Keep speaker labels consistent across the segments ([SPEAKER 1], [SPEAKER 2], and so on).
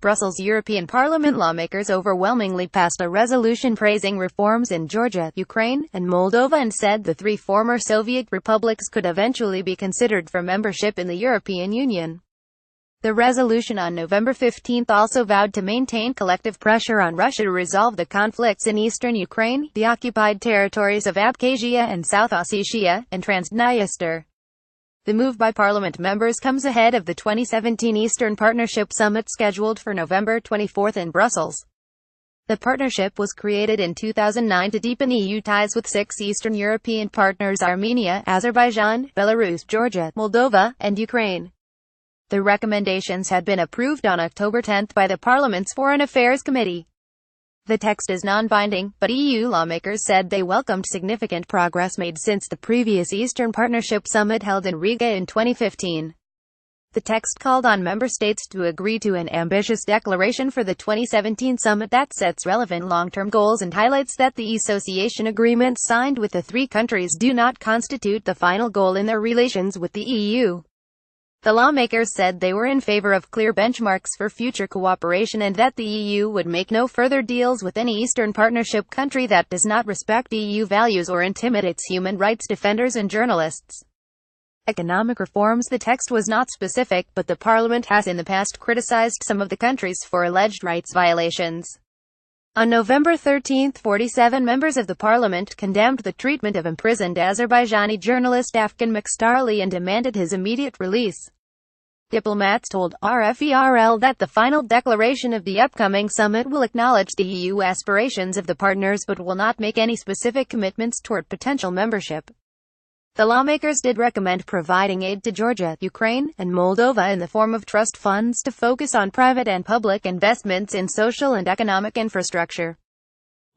[SPEAKER 1] Brussels. European Parliament lawmakers overwhelmingly passed a resolution praising reforms in Georgia, Ukraine, and Moldova and said the three former Soviet republics could eventually be considered for membership in the European Union. The resolution on November 15 also vowed to maintain collective pressure on Russia to resolve the conflicts in eastern Ukraine, the occupied territories of Abkhazia and South Ossetia, and Transnistria. The move by Parliament members comes ahead of the 2017 Eastern Partnership Summit scheduled for November 24 in Brussels. The partnership was created in 2009 to deepen EU ties with 6 Eastern European partners: Armenia, Azerbaijan, Belarus, Georgia, Moldova, and Ukraine. The recommendations had been approved on October 10 by the Parliament's Foreign Affairs Committee. The text is non-binding, but EU lawmakers said they welcomed significant progress made since the previous Eastern Partnership Summit held in Riga in 2015. The text called on member states to agree to an ambitious declaration for the 2017 summit that sets relevant long-term goals and highlights that the association agreements signed with the three countries do not constitute the final goal in their relations with the EU. The lawmakers said they were in favor of clear benchmarks for future cooperation and that the EU would make no further deals with any Eastern Partnership country that does not respect EU values or intimidates human rights defenders and journalists. Economic reforms. The text was not specific, but the Parliament has in the past criticized some of the countries for alleged rights violations. On November 13, 47 members of the Parliament condemned the treatment of imprisoned Azerbaijani journalist Afgan Mukhtarli and demanded his immediate release. Diplomats told RFERL that the final declaration of the upcoming summit will acknowledge the EU aspirations of the partners but will not make any specific commitments toward potential membership. The lawmakers did recommend providing aid to Georgia, Ukraine, and Moldova in the form of trust funds to focus on private and public investments in social and economic infrastructure.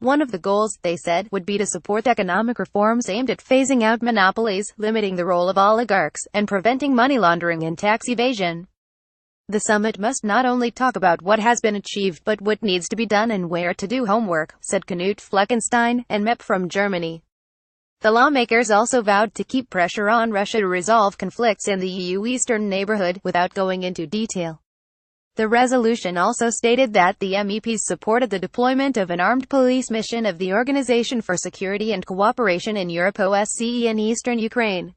[SPEAKER 1] One of the goals, they said, would be to support economic reforms aimed at phasing out monopolies, limiting the role of oligarchs, and preventing money laundering and tax evasion. The summit must not only talk about what has been achieved but what needs to be done and where to do homework, said Knut Fleckenstein, an MEP from Germany. The lawmakers also vowed to keep pressure on Russia to resolve conflicts in the EU eastern neighborhood, without going into detail. The resolution also stated that the MEPs supported the deployment of an armed police mission of the Organization for Security and Cooperation in Europe OSCE in eastern Ukraine.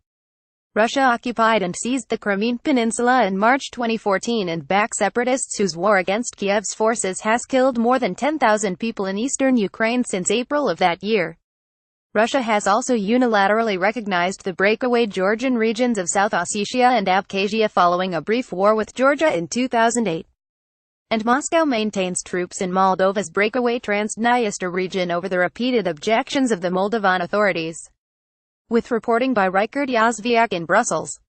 [SPEAKER 1] Russia occupied and seized the Crimean Peninsula in March 2014 and backed separatists whose war against Kiev's forces has killed more than 10,000 people in eastern Ukraine since April of that year. Russia has also unilaterally recognized the breakaway Georgian regions of South Ossetia and Abkhazia following a brief war with Georgia in 2008. And Moscow maintains troops in Moldova's breakaway Transnistria region over the repeated objections of the Moldovan authorities. With reporting by Rikard Yazviak in Brussels.